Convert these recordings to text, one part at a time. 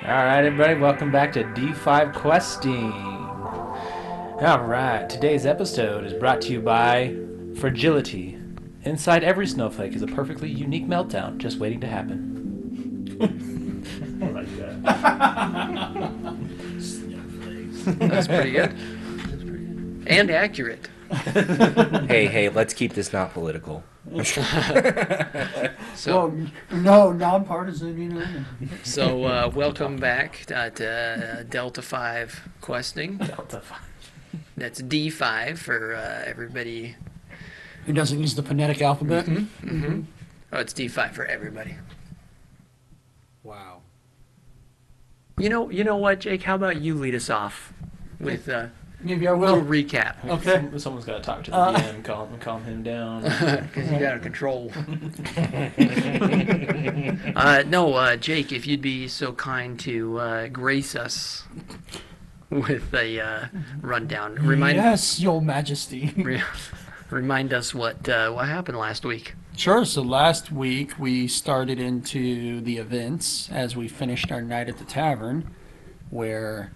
Alright, everybody, welcome back to D5 Questing. Alright, today's episode is brought to you by Fragility. Inside every snowflake is a perfectly unique meltdown just waiting to happen. I like that. Snowflakes. That's pretty good. That's pretty good. And accurate. Hey, let's keep this not political. So, no, nonpartisan, you know. so welcome back to Delta 5 Questing. Delta 5. That's D5 for everybody. Who doesn't use the phonetic alphabet? Oh, it's D5 for everybody. Wow. You know what, Jake? How about you lead us off with Maybe I a little will. recap? Okay. Someone's got to talk to the DM, calm him down. Because you got to control. No, Jake, if you'd be so kind to grace us with a rundown. Yes, Your Majesty. Remind us what happened last week. Sure. So last week we started into the events as we finished our night at the tavern, where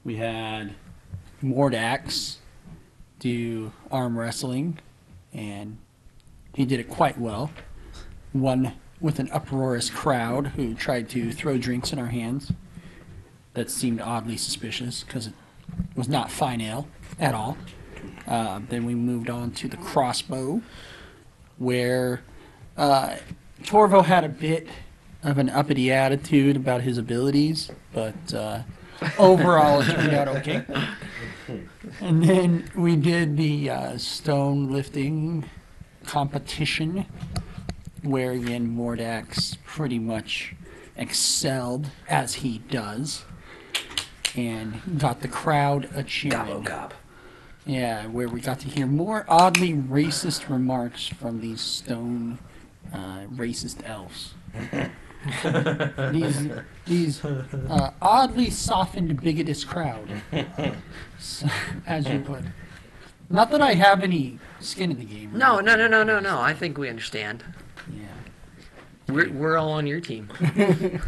we had Mordax do arm wrestling, and he did it quite well. Won with an uproarious crowd who tried to throw drinks in our hands. That seemed oddly suspicious because it was not fine ale at all. Then we moved on to the crossbow, where Torvo had a bit of an uppity attitude about his abilities, but overall it turned out okay. And then we did the stone lifting competition, where again Mordax pretty much excelled as he does, and got the crowd a cheering. Gob. Yeah, where we got to hear more oddly racist remarks from these stone racist elves. these oddly softened, bigotous crowd, so, as you put. Not that I have any skin in the game. No. I think we understand. Yeah. We're all on your team. You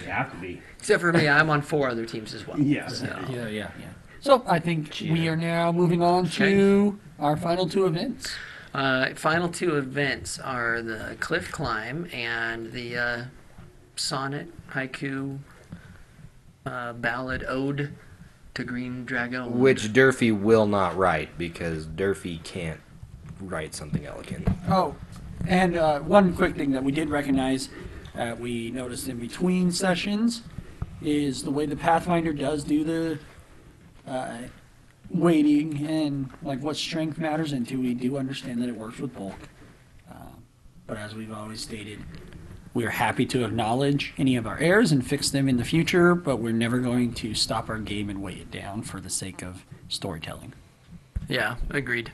have to be. Except for me, I'm on 4 other teams as well. Yes. So, Yeah. So I think we are now moving on to our final 2 events. final 2 events are the cliff climb and the sonnet, haiku, ballad, ode to Green Dragon. Which Durfee will not write because Durfee can't write something elegant. Oh, and one quick thing that we did recognize, we noticed in between sessions, is the way the Pathfinder does do the weighting and like what strength matters into. We do understand that it works with bulk, but as we've always stated, we are happy to acknowledge any of our errors and fix them in the future, but we're never going to stop our game and weigh it down for the sake of storytelling. Yeah, agreed.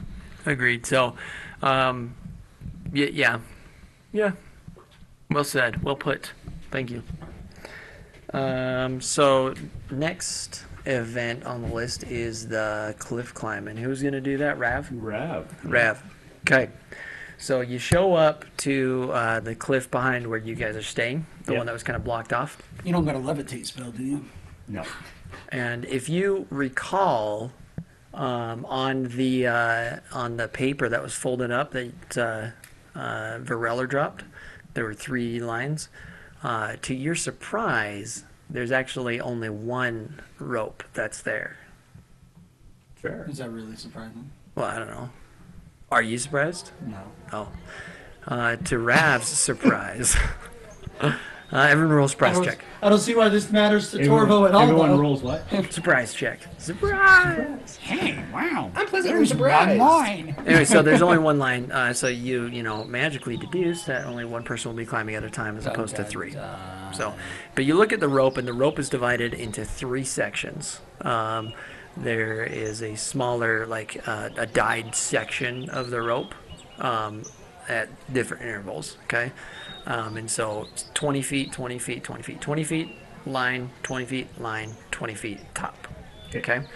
So, yeah. Well said. Well put. Thank you. So next event on the list is the cliff climb, and who's gonna do that? Rav. Okay. So you show up to the cliff behind where you guys are staying, the one that was kind of blocked off. You don't got a levitate spell, do you? No. And if you recall, on the paper that was folded up that Varelor dropped, there were 3 lines. To your surprise, there's actually only 1 rope that's there. Fair. Is that really surprising? Well, I don't know. Are you surprised? No. Oh. To Rav's surprise, everyone roll surprise check. I don't see why this matters to Torvo at all. Everyone rolls what? Surprise check. Surprise! Hey, wow. I'm pleasantly There's surprised. one line. Anyway, so there's only 1 line. So you magically deduce that only 1 person will be climbing at a time as opposed to 3. So, but you look at the rope, and the rope is divided into 3 sections. There is a smaller, like a dyed section of the rope at different intervals. Okay, and so it's 20 feet, 20 feet, 20 feet, 20 feet, line, 20 feet, line, 20 feet, top. Okay.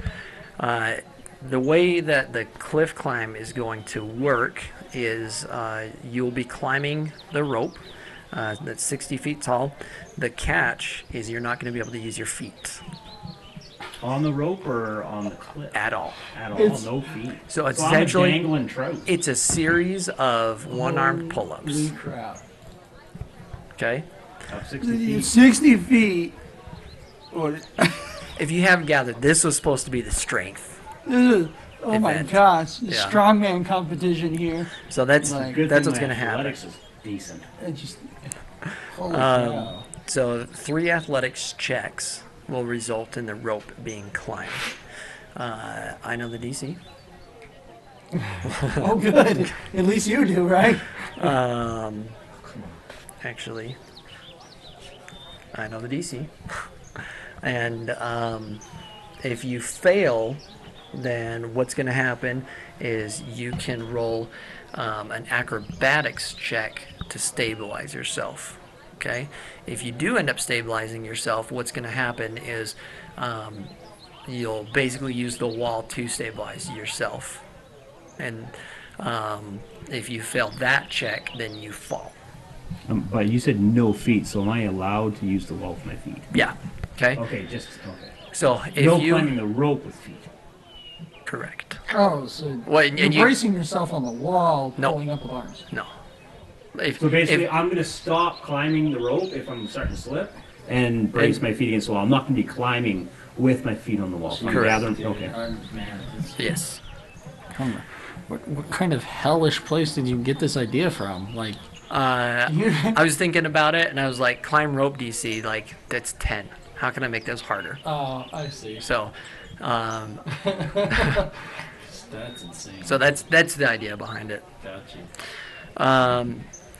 The way that the cliff climb is going to work is you'll be climbing the rope. That's 60 feet tall. The catch is you're not going to be able to use your feet On the rope or on the cliff? at all. At all, no feet. So it's I'm a essentially dangling trout. it's a series of one-armed pull-ups. Holy crap. Okay. Up 60 feet. 60 feet. What? If you haven't gathered, this was supposed to be the strength. This is, oh my Event. gosh, Yeah. strongman competition here. So that's Like, Good that's thing what's my going to happen. athletics is decent. It just, holy cow. So 3 athletics checks will result in the rope being climbed. I know the DC. Oh, good. At least you do, right? Actually, I know the DC. And if you fail, then what's going to happen is you can roll an acrobatics check to stabilize yourself. Okay? If you do end up stabilizing yourself, what's going to happen is you'll basically use the wall to stabilize yourself. And if you fail that check, then you fall. But you said no feet, so am I allowed to use the wall with my feet? Yeah. Okay? Okay, just okay. So if No you... climbing the rope with feet. Correct. Oh, so Well, and you're you- bracing yourself on the wall, No. pulling up with arms. No. If, So basically, if- I'm going to stop climbing the rope if I'm starting to slip and brace my feet against the wall. I'm not going to be climbing with my feet on the wall. So I'm Correct. gathering. Okay. yes. What kind of hellish place did you get this idea from? Like, I was thinking about it, and I was like, climb rope DC, like, that's 10. How can I make those harder? oh, I see. So, That's insane. so that's the idea behind it. Gotcha.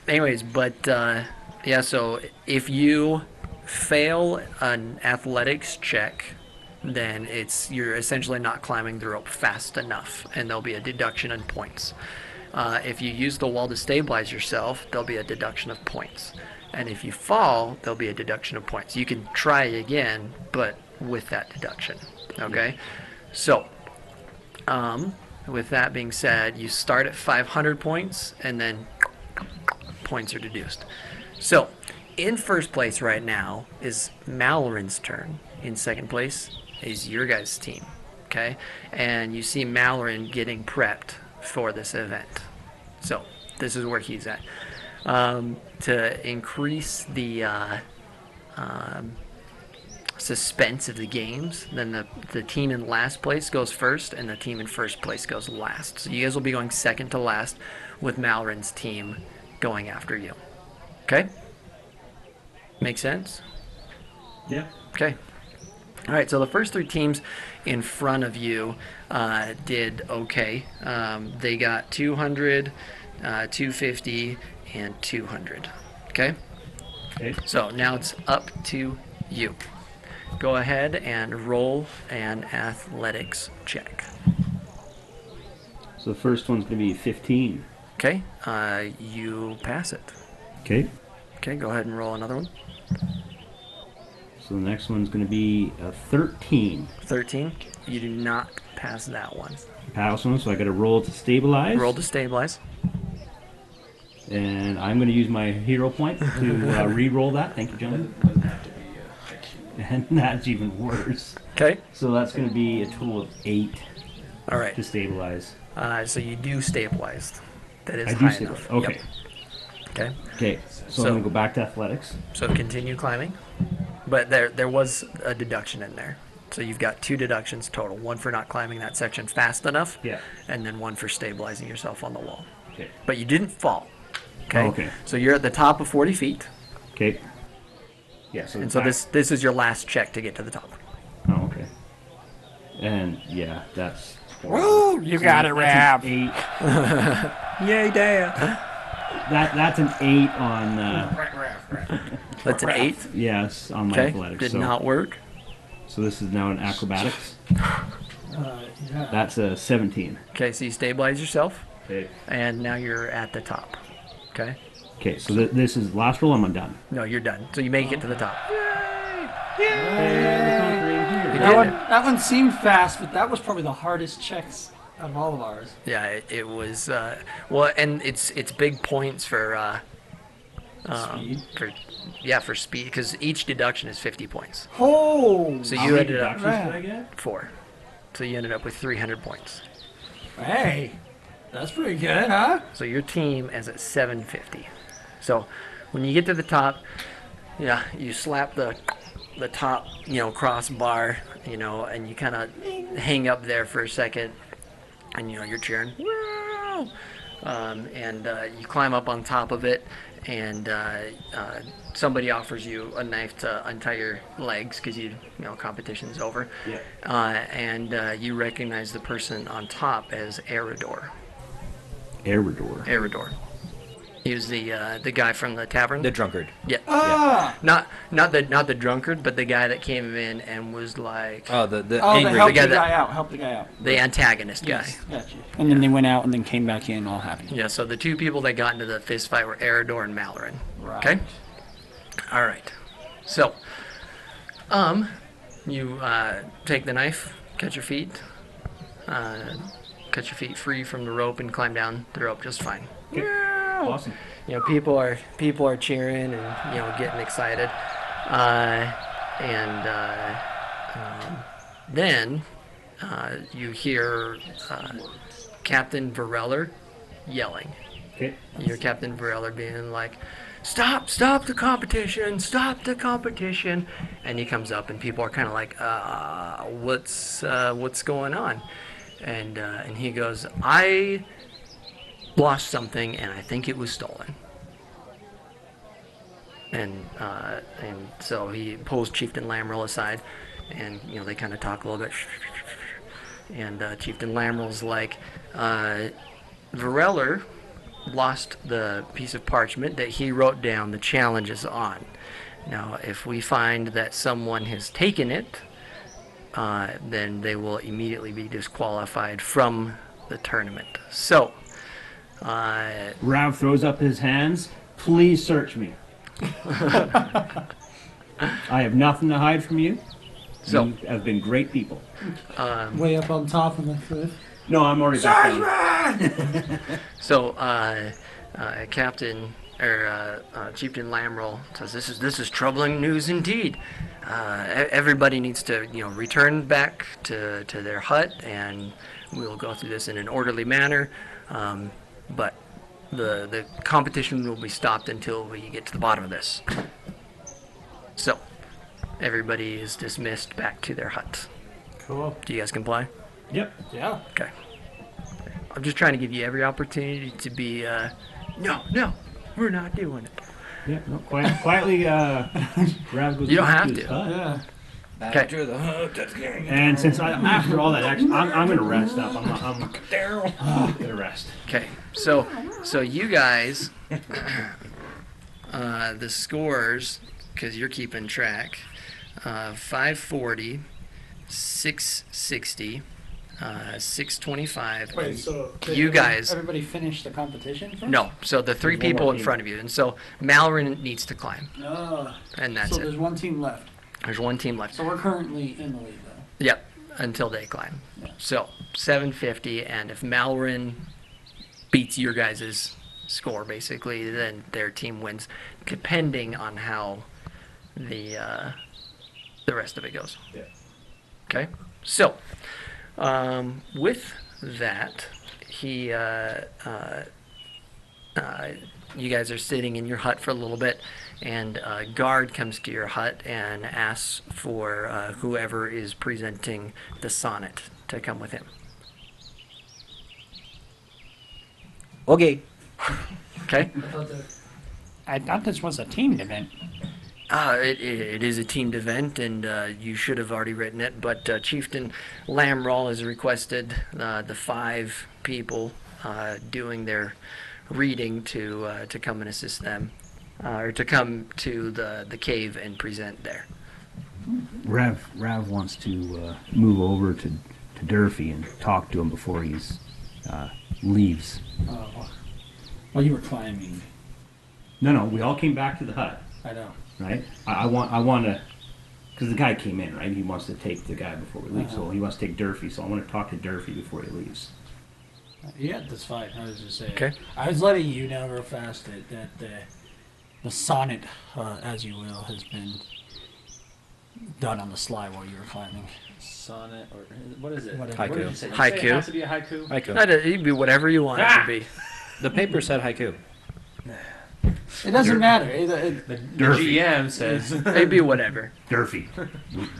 Anyways, but yeah, so if you fail an athletics check, then you're essentially not climbing the rope fast enough, and there'll be a deduction in points. If you use the wall to stabilize yourself, there'll be a deduction of points. And if you fall, there'll be a deduction of points. You can try again, but with that deduction. Okay? So, with that being said, you start at 500 points, and then points are deduced. So, in first place right now is Mallorin's turn. In second place is your guys' team. Okay? And you see Mallorin getting prepped for this event. So, this is where he's at. To increase the suspense of the games, then the team in last place goes first, and the team in first place goes last. So you guys will be going second to last, with Mallorin's team going after you. Okay? Make sense? Yeah. Okay. All right, so the first 3 teams in front of you did okay. They got 200, 250, and 200. Okay? Okay. So now it's up to you. Go ahead and roll an athletics check. So the first one's going to be 15. Okay? You pass it. Okay. Okay, go ahead and roll another one. So the next one's going to be a 13. 13. You do not pass that one. Pass one, so I got to roll to stabilize. Roll to stabilize. And I'm going to use my hero point to re-roll that. Thank you, gentlemen. And that's even worse. Okay. So that's going to be a total of 8 All right. to stabilize. So you do stabilize. That is I do high stabilize. enough. Okay. Yep. Okay. Okay. So I'm going to go back to athletics. So continue climbing. But there was a deduction in there. So you've got 2 deductions total. One for not climbing that section fast enough. Yeah. And then one for stabilizing yourself on the wall. Okay. But you didn't fall. Okay. Oh, okay. So you're at the top of 40 feet. Okay. Yeah. So And so this is your last check to get to the top. Oh, okay. And yeah, that's. Woo! You got it, That's Rap. an 8. Yay, Dad. That's an 8 on. That's an 8. Yes, on my Okay. athletics. Did so, not work. So this is now an acrobatics. That's a 17. Okay, so you stabilize yourself. Okay. And now you're at the top. Okay? Okay, so this is last roll. I'm done. No, you're done. So you make it to the top. You That did one, it. that one seemed fast, but that was probably the hardest checks out of all of ours. Yeah, it was well, and it's big points for Speed. For speed, because each deduction is 50 points. Oh! So How you many ended up deductions did I get? 4. So you ended up with 300 points. Hey, that's pretty good, huh? So your team is at 750. So when you get to the top, yeah, you slap the top, crossbar, and you kind of hang up there for a second, and you're cheering, wow, and you climb up on top of it, and somebody offers you a knife to untie your legs because competition's over. Yeah. And you recognize the person on top as Erador. Erador. He was the guy from the tavern. The drunkard. Yeah. Ah! Not the drunkard, but the guy that came in and was like Oh, the Oh, they angry. helped guy the guy out. Help the guy out. the antagonist guy. Yes, gotcha. And then they went out and then came back in all happy. Yeah. So the two people that got into the fist fight were Erador and Mallorin. Right. Okay. All right. So, you take the knife, cut your feet free from the rope, and climb down the rope just fine. Awesome. People are cheering and getting excited, then you hear Captain Varelor yelling. Okay. You hear Captain Varelor being like, "Stop the competition! Stop the competition!" And he comes up, and people are kind of like, "What's going on?" And he goes, "I lost something, and I think it was stolen." And so he pulls Chieftain Lamrel aside, and they kind of talk a little bit. And Chieftain Lamrel's like, Varelor lost the piece of parchment that he wrote down the challenges on. Now, if we find that someone has taken it, then they will immediately be disqualified from the tournament. So, Rav throws up his hands. Please search me. I have nothing to hide from you. So- You have been great people. Way up on top of the cliff. No, I'm already back down. So, Captain or Chieftain Lamrel says, "This is troubling news indeed. Everybody needs to return back to their hut, and we'll go through this in an orderly manner. But the competition will be stopped until we get to the bottom of this." So, everybody is dismissed back to their hut. Cool. Do you guys comply? Yep. Yeah. Okay. I'm just trying to give you every opportunity to be, no, we're not doing it. Yep. No, quietly, Rav goes You don't back have his to. hut. Yeah. Okay. To the hut, that's gang. And since after all that action, I'm going to rest up. I'm going to rest. Okay. So you guys, the scores, because you're keeping track, 540, 660, 625. Wait, so You guys- everybody finished the competition first? No, so the three There's one people more in team. front of you, and so Mallorin needs to climb, No. and that's So it. there's one team left. There's one team left. So we're currently in the lead, though. Yep, until they climb. Yeah. So 750, and if Mallorin beats your guys' score, basically, then their team wins, depending on how the rest of it goes. Yeah. Okay, so with that, you guys are sitting in your hut for a little bit, and a guard comes to your hut and asks for whoever is presenting the sonnet to come with him. Okay. Okay? I thought this was a team event. It is a teamed event, and you should have already written it, but Chieftain Lamrel has requested the 5 people doing their reading to come and assist them, or to come to the cave and present there. Rav wants to move over to Durfee and talk to him before he's leaves. Well, you were climbing. No, we all came back to the hut, I know. right? I want to, because the guy came in, right? He wants to take the guy before we leave, so he wants to take Durfee. So I want to talk to Durfee before he leaves. Yeah, that's fine. I was just saying. Okay. I was letting you know real fast that the sonnet, as you will, has been done on the sly while you were climbing. Sonnet, or what is it? Whatever. What did you say? Did you say Haiku. It has to be a haiku. Haiku. It can be whatever you want it to be. The paper said haiku. It doesn't matter. The Durfee. GM says. It'd be whatever. Durfee.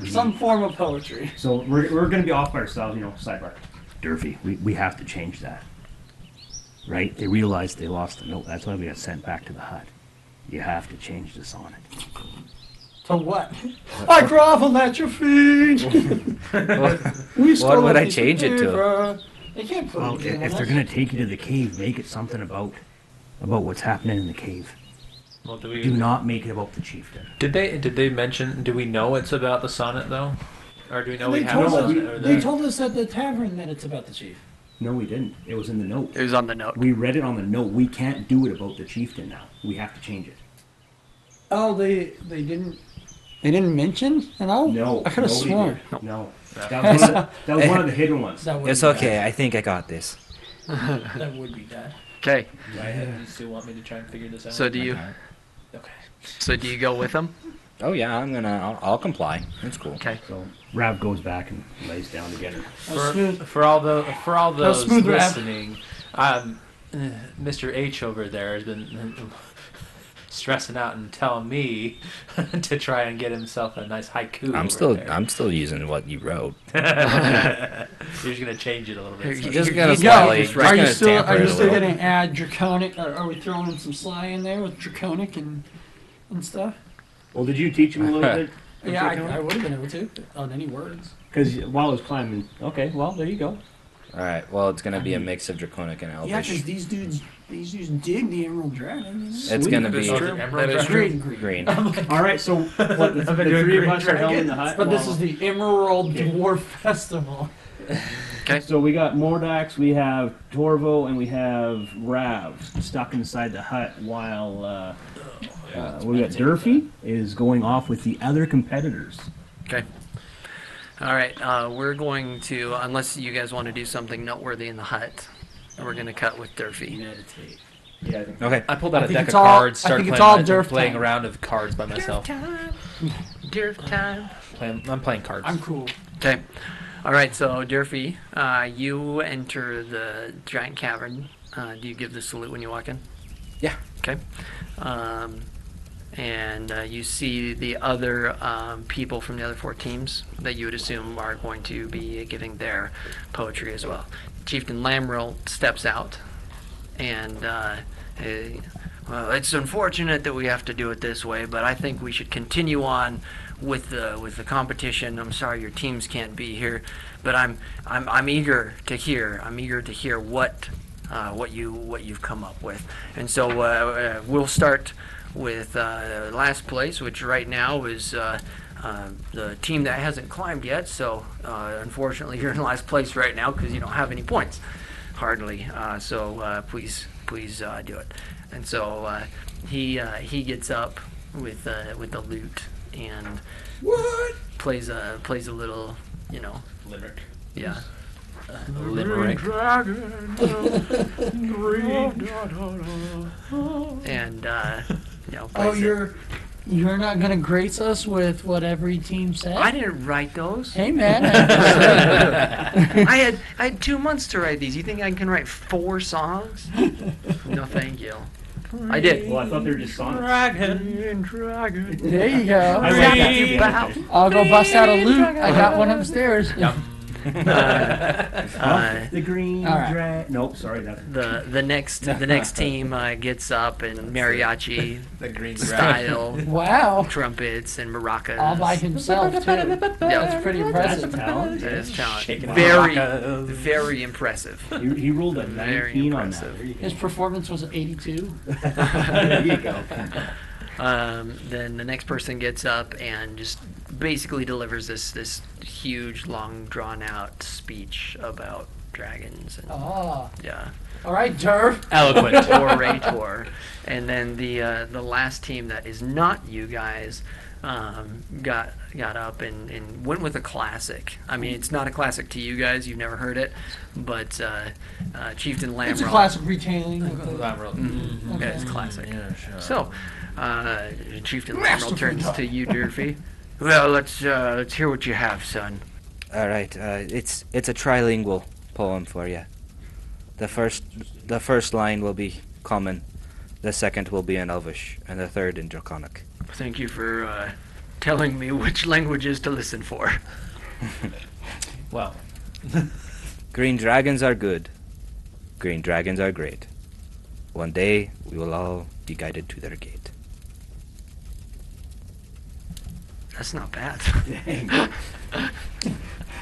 Some form of poetry. So we're going to be off by ourselves, sidebar. Durfee, we have to change that. Right? They realized they lost the note. That's why we got sent back to the hut. You have to change the sonnet. To what? I grovel at your feet. What would I change it to? They can't put Well, anything if on they're us. going to take you to the cave, make it something about what's happening in the cave. Well, Do not make it about the chieftain. Did they mention? Do we know it's about the sonnet though, or do we know They we have a told, sonnet? us, Or they told us at the tavern that it's about the chief. No, we didn't. It was in the note. It was on the note. We read it on the note. We can't do it about the chieftain now. We have to change it. Oh, they didn't mention at all? No. I could have nobody sworn. did. No. That was one of the hidden ones. That would It's be okay. I think I got this. Bad. That would be bad. Okay. Do you still want me to try and figure this out? So do you? Okay. So do you go with them? Oh yeah, I'll comply. It's cool. Okay. So Rav goes back and lays down together. For all those smooth, Rav. listening, Mr. H over there has been stressing out and telling me to try and get himself a nice haiku. I'm still using what you wrote. You're just gonna change it a little bit. so- Just You gonna go. slightly, just Are you gonna still tamper it a little. going to add draconic? Are we throwing in some sly in there with draconic and stuff? Well, did you teach him a little bit? Yeah, I would have been able to on any words. Because while I was climbing. Okay, well, there you go. All right. Well, it's gonna be a mix of draconic and Yeah, because elvish. these dudes dig the Emerald Dragon. You know? It's gonna That is be true. Emerald That is Dragon. true. green. All right, so what, the I've been doing three of green us are held in the hut. But this while- is the Emerald Okay. Dwarf Festival. So we got Mordax, we have Torvo, and we have Rav stuck inside the hut while we got Durfee is going off with the other competitors. Okay. All right. We're going to, unless you guys want to do something noteworthy in the hut, we're going to cut with Durfee. Meditate. Yeah, I think Okay. I pulled out I a think deck it's of all- cards, I started think it's playing, all my- Durf playing time. a round of cards by myself. Durf time. I'm playing cards. I'm cool. Okay. All right. So Durfee, you enter the giant cavern. Do you give the salute when you walk in? Yeah. Okay. And you see the other people from the other four teams that you would assume are going to be giving their poetry as well. Chieftain Lamrel steps out, and well, it's unfortunate that we have to do it this way, but I think we should continue on with the competition. I'm sorry your teams can't be here, but I'm eager to hear. I'm eager to hear what you've come up with, and so we'll start with last place, which right now is the team that hasn't climbed yet. So unfortunately, you're in last place right now because you don't have any points, hardly. So please do it. And so he gets up with the lute and plays a little, Limerick. yeah. Limerick. And Oh, plays it. you're not gonna grace us with what every team said? I didn't write those. Hey man, I had 2 months to write these. You think I can write 4 songs? No, thank you. I did. Well, I thought they were just songs. Dragon. there you go. I like that. I'll go bust out a loot. I got one upstairs. The green All right. dragon. Nope, sorry. The next team gets up and mariachi The green style Wow, trumpets and maracas. all by himself too. Yeah. That's pretty That's impressive. talent. That is talent. Shaking Very, maracas. very impressive. He rolled a Very 19 on that. impressive. There you go. His performance was 82. There you go. Then the next person gets up and just basically delivers this huge, long, drawn-out speech about dragons, and Oh, yeah, all right, Derv. Eloquent. orator. And then the last team that is not you guys got up and went with a classic. I mean, it's not a classic to you guys; you've never heard it, but Chieftain Lamrel. It's a classic retailing. Yeah, it's classic. Yeah, sure. So, Chieftain Lamrel turns to you, Durfee. Well, let's hear what you have, son. All right, it's a trilingual poem for you. The first line will be common, the second will be in Elvish, and the third in Draconic. Thank you for telling me which languages to listen for. Well, Green dragons are good. Green dragons are great. One day we will all be guided to their gate. That's not bad.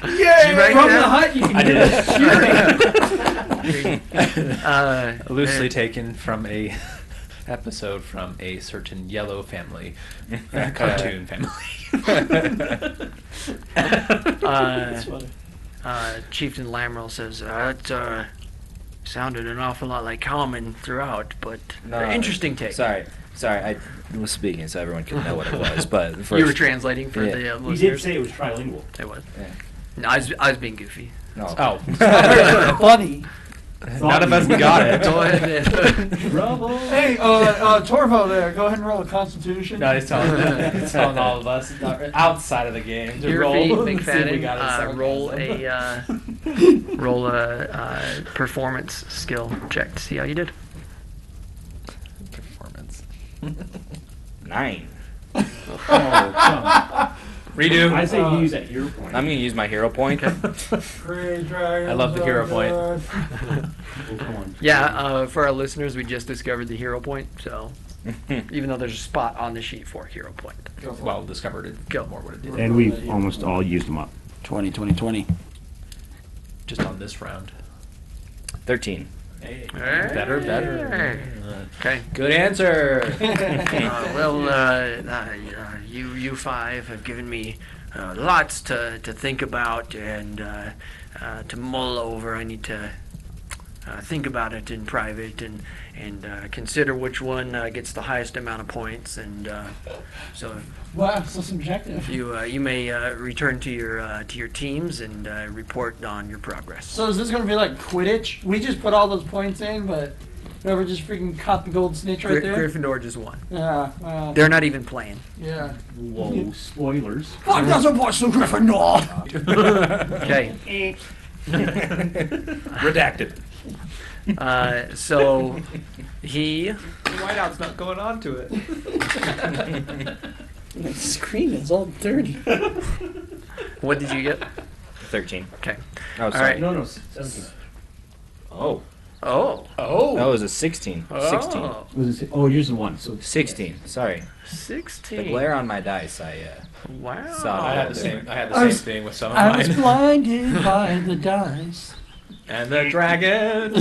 Yay! write From that? the hut, you can I hear did. Loosely taken from a episode from a certain yellow family, cartoon family. Chieftain Lamrel says, that sounded an awful lot like common throughout, but interesting take. Sorry, I was speaking so everyone could know what it was, but first, You were translating for Yeah. the He listeners. did say it was trilingual. It was. Yeah. No, I was being goofy. No. Oh, Funny. none of us got it. Go ahead. Trouble. Hey, Torvo there, go ahead and roll a Constitution. No, he's telling all of us outside of the game to roll. Durfee See if we got McFadden, it. roll a performance skill check to see how you did. Performance. 9. Oh, come. Redo. I say you use that hero point. I'm gonna use my hero point. Great dragons I love the hero point. Oh, come on. Yeah, for our listeners, we just discovered the hero point, so even though there's a spot on the sheet for hero point. Well, discovered it. Go. More what it did. And we've almost all used them up. 20, 20, 20. Just on this round. 13. Hey. Hey. Better. Okay. Good answer. You five have given me lots to think about and to mull over. I need to think about it in private and consider which one gets the highest amount of points. And so Wow, so subjective. you may return to your teams and report on your progress. So is this going to be like Quidditch? We just put all those points in, but whoever just freaking caught the gold snitch right there? Gryffindor just won. Yeah, well, They're not even playing. yeah. Whoa, spoilers. Fuck doesn't watch the Gryffindor! Okay. Redacted. So he Whiteout's not going on to it. My screen is all dirty. What did you get? 13. Okay. Oh, sorry. right. No, 17. Oh, Oh. that was a 16. 16. Oh. Was it, oh, yours is one. So 16. Sorry. 16. The glare on my dice. Wow. Saw I had that. the same. I had the I same was- thing with some of I was mine. blinded by the dice. And the dragon.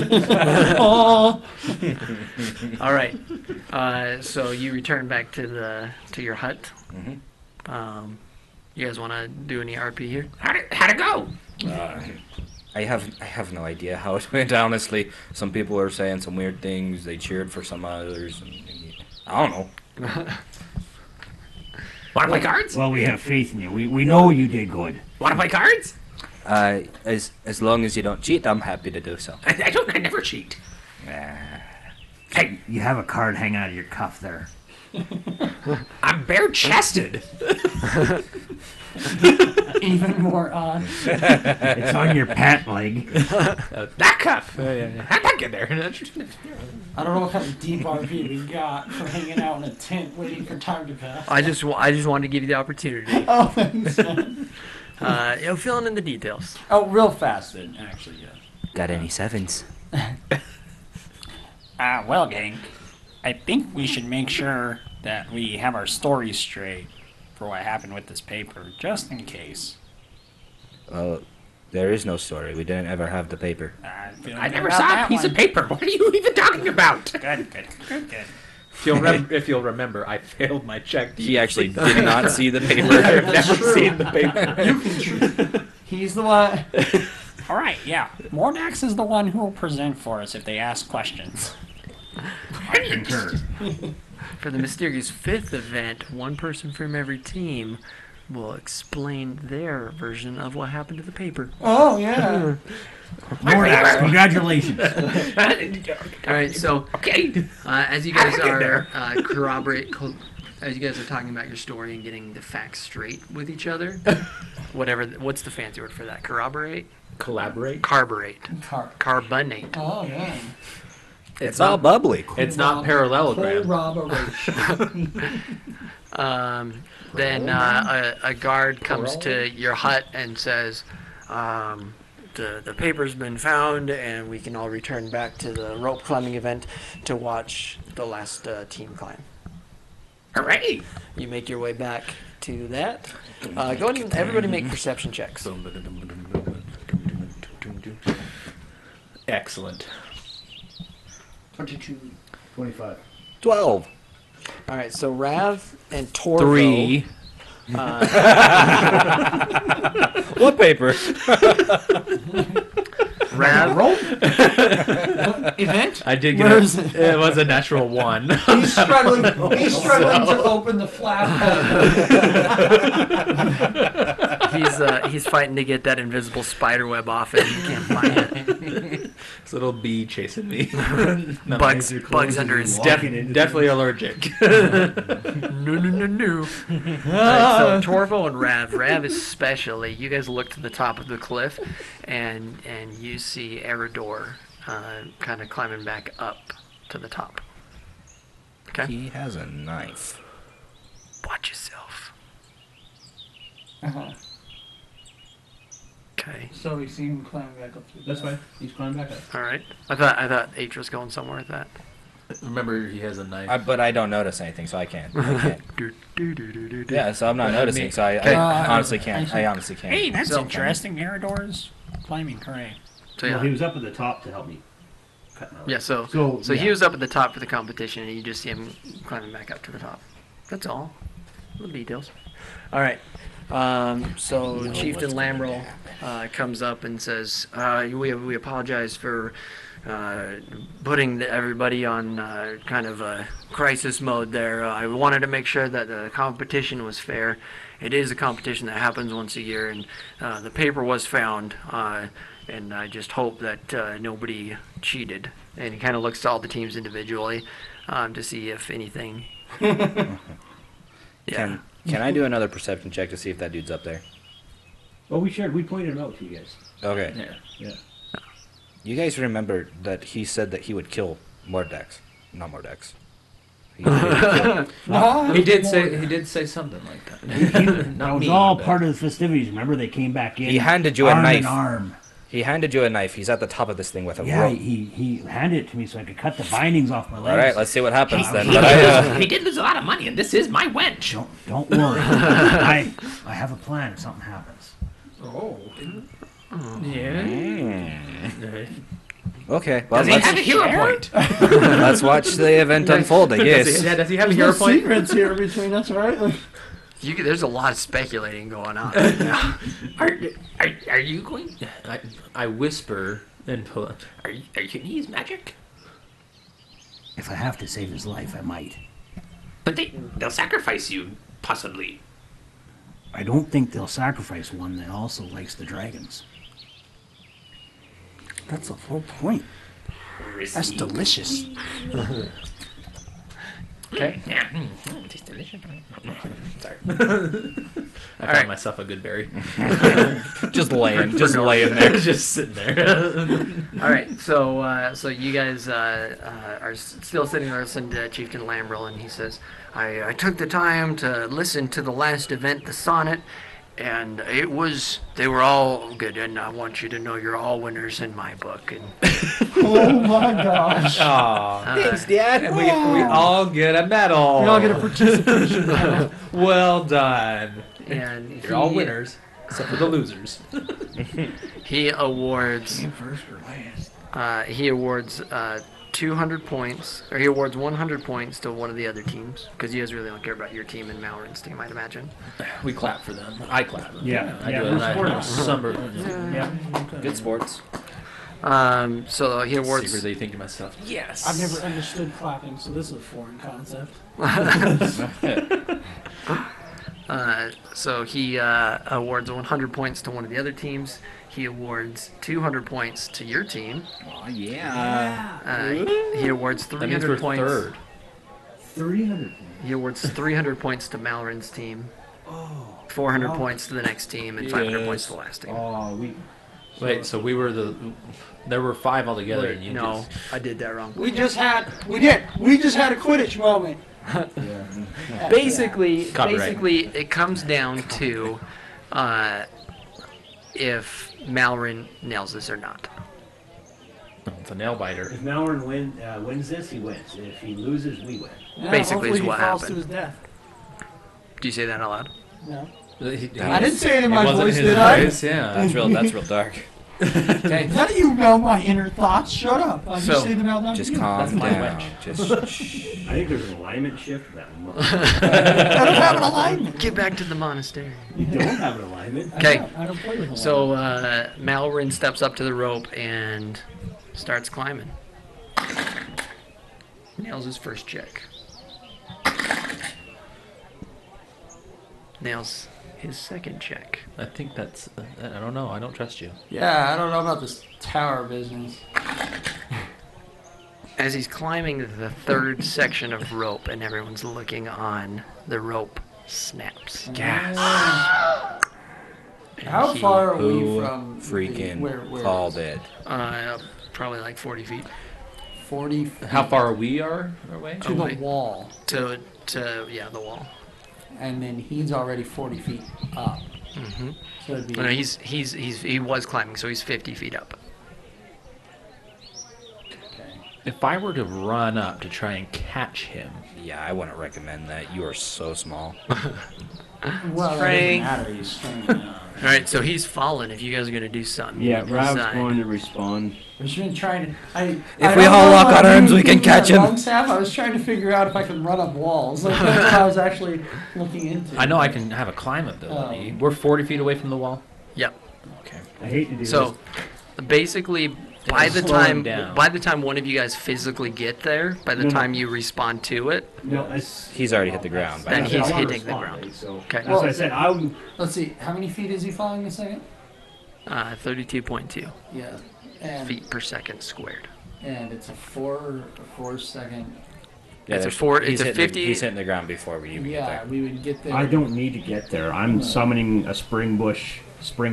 Oh. All right. So you return back to your hut. Mhm. You guys want to do any RP here? How'd it go? I have no idea how it went. Honestly, some people are saying some weird things. They cheered for some others. And I don't know. Want to play cards? well, we have faith in you. We know you did good. Want to play cards? As long as you don't cheat, I'm happy to do so. I don't. I never cheat. Hey, You have a card hanging out of your cuff there. I'm bare chested. Even more odd. It's on your pant leg. That cup. How'd that get there? I don't know what kind of deep RP we got for hanging out in a tent waiting for time to pass. I just wanted to give you the opportunity. Oh, thanks. Fill in the details. Oh, real fast then, actually, yeah. Got any 7s? Well, gang, I think we should make sure that we have our story straight for what happened with this paper, just in case. Well, there is no story. We didn't ever have the paper. I never saw a piece of paper. What are you even talking about? Good. If you'll remember, I failed my check. He actually did not see the paper. I've never seen the paper. He's the one. All right, yeah. Mordax is the one who will present for us if they ask questions. I concur. For the mysterious 5th event, one person from every team will explain their version of what happened to the paper. Oh, yeah. Mordax, congratulations. All right, so as you guys are as you guys are talking about your story and getting the facts straight with each other, what's the fancy word for that? Corroborate? Collaborate. Carburate. Carbonate. Oh, yeah. It's all bubbly. It's not parallelogram. Corroboration. Then a guard comes to your hut and says, the paper's been found and we can all return back to the rope climbing event to watch the last team climb. Hooray! You make your way back to that. Go ahead and everybody make perception checks. Excellent. 22. 25. 12. All right, so Rav and Torvo. 3. What paper? Rav. Event? I did get Where is it? It was a natural 1. He's struggling to open the flap. He's fighting to get that invisible spider web off it. He can't find it. This little bee chasing me. Bugs under his Definitely allergic. No. Alright, so Torvo and Rav especially, you guys look to the top of the cliff, and you see Eridor kind of climbing back up to the top. Okay. He has a knife. Watch yourself. Uh-huh. Okay. So we see him climbing back up to That's fine. He's climbing back up. All right. I thought H was going somewhere with that. Remember, he has a knife. But I don't notice anything, so I can't. Yeah, so I'm not noticing, so I honestly can't. I honestly can't. Hey, that's So- interesting. Eridor's climbing, hooray. So Well, he yeah. was up at the top to help me. Cut my Yeah, so So, he yeah. was up at the top for the competition, and you just see him climbing back up to the top. That's all. Little details. All right. So Chieftain Lamrel comes up and says, "We apologize for putting everybody on kind of a crisis mode there. I wanted to make sure that the competition was fair. It is a competition that happens once a year, and the paper was found." And I just hope that nobody cheated. And he kind of looks to all the teams individually to see if anything. Yeah. Can I do another perception check to see if that dude's up there? Oh, we pointed it out to you guys. Okay. Yeah. You guys remember that he said that he would kill Mordax. Not Mordax. He did say something like that. That Not was me, all but- part of the festivities. Remember, they came back in. He handed you a arm knife. in arm. He handed you a knife. He's at the top of this thing with a Yeah, rope. he handed it to me so I could cut the bindings off my legs. All right, let's see what happens then. He, But he did lose a lot of money, and this is my wench. Don't worry. I have a plan if something happens. Oh. Yeah. okay, well, Does he have a hero point? let's watch the event unfold, I guess. Does he have a There's hero no point? secrets here between us, right? Like, There's a lot of speculating going on right now. Are you going? I whisper and pull. Are you going to use magic? If I have to save his life, I might. But they'll sacrifice you, possibly. I don't think they'll sacrifice one that also likes the dragons. That's the whole point. That's delicious. Okay. Yeah. It tastes delicious. Sorry. I found myself a good berry. just laying there. Just sitting there. All right. So you guys are still sitting there listening to Chieftain Lambrel, and he says, I took the time to listen to the last event, the sonnet, and they were all good, and I want you to know you're all winners in my book. And oh my gosh. Thanks, Dad. And we all get a medal. We all get a participation medal. Well done. and You're all winners, except for the losers. He awards. First or last? He awards 200 points, or he awards 100 points to one of the other teams, because you guys really don't care about your team and Malrin's team, I'd imagine. We clap for them. I clap. Yeah, I yeah, do. we're And I sports. sunburn. Yeah. Good sports. So he awards. Secretly thinking to myself, yes. I've never understood clapping, so this is a foreign concept. So he awards 100 points to one of the other teams. He awards 200 points to your team. Oh yeah. He awards That means 300 we're points. third. 300. He awards 300 points to Malrin's team. 400 points to the next team, and 500 points to the last team. Oh, Wait, so we were there were 5 altogether, and you No, just... I did that wrong. We just had a Quidditch moment. Basically, Copyright. it comes down to if Malrin nails this or not. It's a nail biter. if Malrin wins this, he wins. If he loses, we win. Yeah, Basically is hopefully what he falls happened. to his death. Do you say that out loud? No. I didn't say it in my wasn't voice, his did I? voice, yeah. That's real dark. Okay. How do you know my inner thoughts? Shut up. I So, just say them out loud. Just to you. calm That's my down. witch. Just shh. I think there's an alignment shift that month. I don't have an alignment. Get back to the monastery. You don't have an alignment. Okay. I don't play with alignment. So Malrin steps up to the rope and starts climbing. Nails his first check. Nails his second check. I think that's... I don't know. I don't trust you. Yeah, I don't know about this tower business. As he's climbing the third section of rope and everyone's looking on, the rope snaps. Gas. And How he- far are Who we from freaking where called is it? Probably like 40 feet 40 feet How far are we away? to away. the wall, to the wall. and then he's already 40 feet up. Mm-hmm. So it'd be No, he was climbing, so he's 50 feet up. okay. If I were to run up to try and catch him... Yeah, I wouldn't recommend that. You are so small. Well, Strength. it doesn't matter. He's strong. All right, so he's fallen. If you guys are gonna do something, Yeah, you Rob's decide. going to respond. I was just trying to. If we all lock our arms, we can catch him. I was trying to figure out if I could run up walls. Like, that's what I was actually looking into. I know I can have a climb ability. We're 40 feet away from the wall? Yep. Okay. I hate to do So, basically, by the slow him time down. one of you guys physically get there, by the No, no. time you respond to it, this. No, it's, He's already hit the ground. Then I he's wanna hitting the respond, ground. right? So Okay. that's what I said. I Let's see. How many feet is he falling a second? 32.2 Yeah. And feet per second squared. and it's a 4-second. It's a there's- four- it's he's a hitting 50 he's hitting the ground before we even Yeah, get we would get there. I don't need to get there. I'm summoning a spring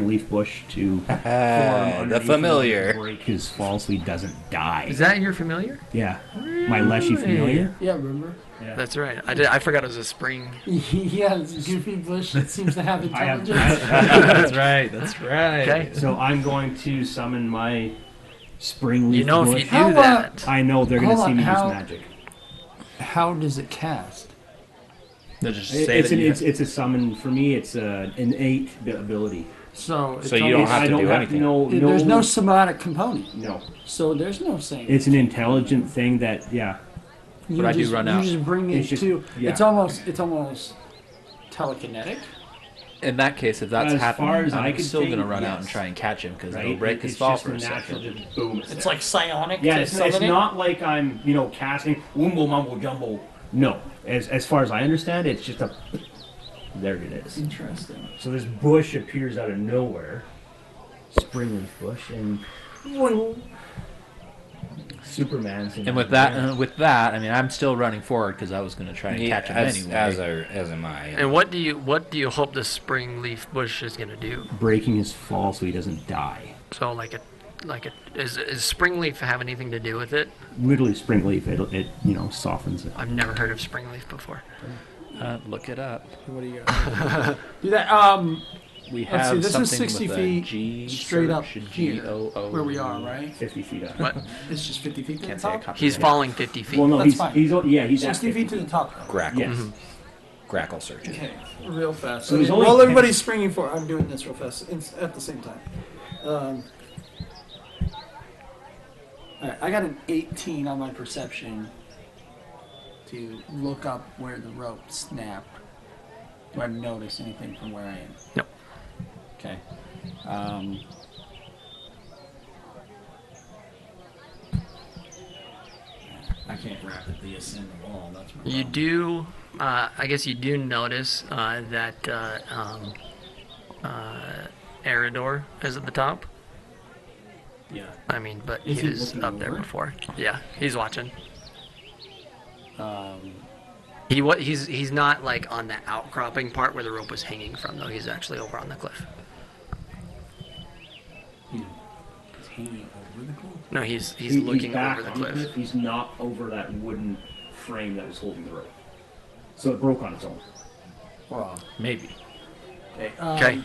leaf bush to form there. underneath The him familiar. to break his falsely doesn't die. Is that your familiar? Yeah, my Leshy familiar. Yeah, remember? Yeah. That's right. I forgot it was a spring. Yeah, it's a goofy bush that seems to have I have- intelligence. That's right. That's right. Okay. So I'm going to summon my spring leaf You know, bush. if you do How, that, I know they're going to Hold see on, me how- use magic. How does it cast? They'll just It- say it's, that an, you it's a summon for me. It's an innate ability. So, So you don't almost- have I to don't do have anything. No, There's no somatic component. no. So there's no saying. It's an intelligent thing that You But I do just, run you out. just bring it It's just- to. yeah. It's almost telekinetic. In that case, if that's As happening, far as I I'm could still think, going to run out and yes. try and catch him because right. it'll break his It's fall just for a a natural, second. just boom. It's like psionic. Yeah, to it's summoning. not like I'm casting wumbo mumbo jumbo. No, as far as I understand, it's just a. There it is. Interesting. So this bush appears out of nowhere, spring leaf bush, and Superman's in And with that, I mean, I'm still running forward because I was going to try and catch him as, anyway. as am I. and what do you hope the spring leaf bush is gonna do? breaking his fall so he doesn't die. So does spring leaf have anything to do with it? Literally, spring leaf. It softens it. I've never heard of spring leaf before. Look it up. What do you got? Do that. We Let's have see, this is something 60 with feet a G straight up search, here, G-O-O. where we are, right? 50 feet up. What? It's just 50 feet to the Can't say a top. copy. He's falling 50 feet. Well, no, That's fine. he's at 60 feet to the top. Though. Grackle. Yes. Grackle search. Okay, real fast. So there's Okay, only while 10 everybody's springing for, I'm doing this real fast at the same time. Alright, I got an 18 on my perception to look up where the rope snapped. Do I notice anything from where I am? No. Okay. I can't rapidly ascend the wall. That's my You problem. do, I guess you do notice that Eridor is at the top. Yeah. I mean, but Is he he was looking up there over? before. Yeah, he's watching. Um, He's not like on the outcropping part where the rope was hanging from, though. He's actually over on the cliff. he's hanging over the cliff. No, he's He's looking back over the on the cliff. He's not over that wooden frame that was holding the rope. So it broke on its own. Wow. Maybe. Okay. Okay,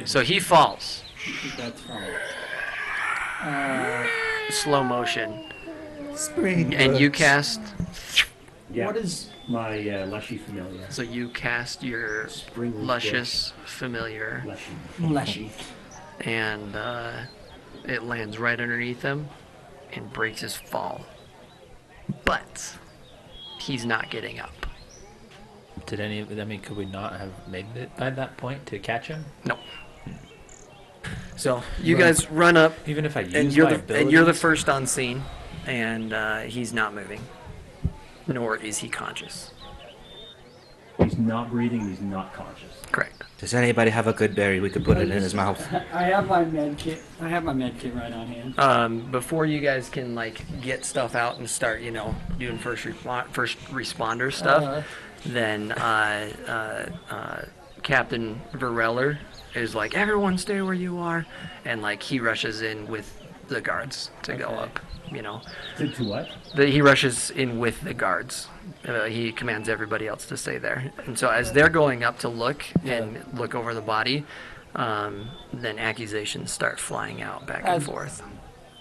so he falls. That's fine. Slow motion. Spring. And you cast. Yeah. What is my Leshy Familiar? So you cast your Spring luscious familiar, Leshy. fleshy? and it lands right underneath him and breaks his fall. But he's not getting up. Did any? I mean, could we not have made it by that point to catch him? No. So you guys run up, Even if I use and you're my you're the abilities? first on scene, and he's not moving, nor is he conscious. He's not breathing. He's not conscious. Correct. Does anybody have a good berry we could put it in his mouth? I have my med kit. I have my med kit right on hand. Before you guys can like get stuff out and start, doing first responder stuff, then Captain Varelor is like, everyone stay where you are, and like he rushes in with the guards to go up. To what? He rushes in with the guards. He commands everybody else to stay there. And so as they're going up to look and look over the body, then accusations start flying out back and forth.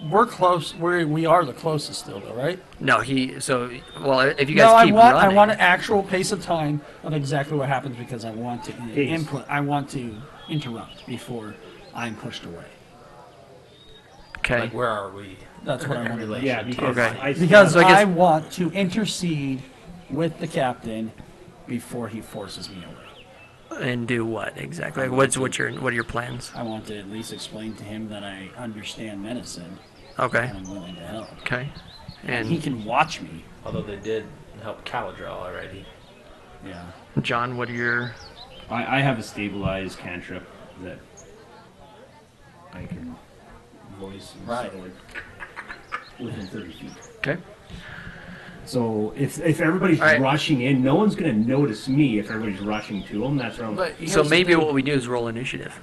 We're close. We are the closest still, though, right? No, if you No, guys keep running. I want an actual pace of time of exactly what happens because I want to input. I want to interrupt before I'm pushed away. Okay. Like, where are we? That's what I want to do. Yeah, because Okay. Because So I guess- I want to intercede with the captain before he forces me away. And do what exactly? What are your plans? I want to at least explain to him that I understand medicine Okay. and I'm willing to help. Okay. And he And can watch me. Although they did help Caladrel already. Yeah. John, what are your? I have a stabilized cantrip that I can voice and Right. so within 30 feet. Okay. So if everybody's All right. rushing in, no one's going to notice me if everybody's rushing to them. That's where I'm. But So maybe what we do is roll initiative,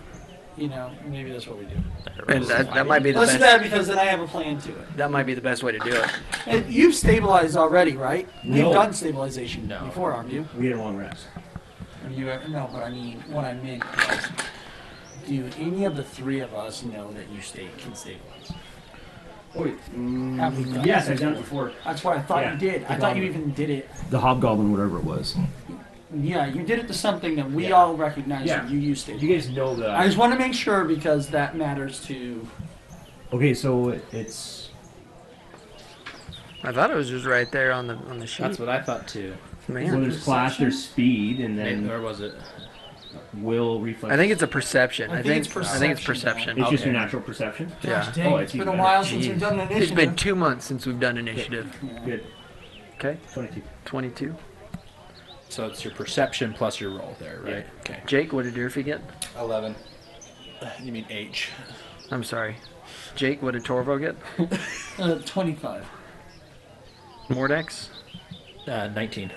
maybe that's what we do. and that might be the Let's do best. that because then I have a plan to it. That might be the best way to do it. And you've stabilized already, right? No. You've done stabilization No. before, haven't you? We had a long rest. No, but I mean, what I meant was, do any of the three of us know that you can stabilize? Oh, wait. Have we done Yes, it I've done it before. That's what I thought Yeah. you did. I thought you even did it. The hobgoblin, whatever it was. Yeah, you did it to something that we Yeah. all recognize Yeah. that you used to. You guys know that. I just want to make sure because that matters to. Okay, so it's. I thought it was just right there on the sheet. That's what I thought too. So Man, there's class, there's speed, and then Or was it? will, reflex. I think it's a perception. I think it's I think it's perception, perception. It's just Okay. your natural perception. Yeah. Gosh dang, Oh, it's it's been even a better. while since we've Jeez. done an It's initiative. been 2 months since we've done initiative. Good. Okay. 22. 22. So it's your perception plus your roll there, right? Okay. Jake, what did Durfee get? 11. You mean H? I'm sorry. Jake, what did Torvo get? 25. Mordex? 19.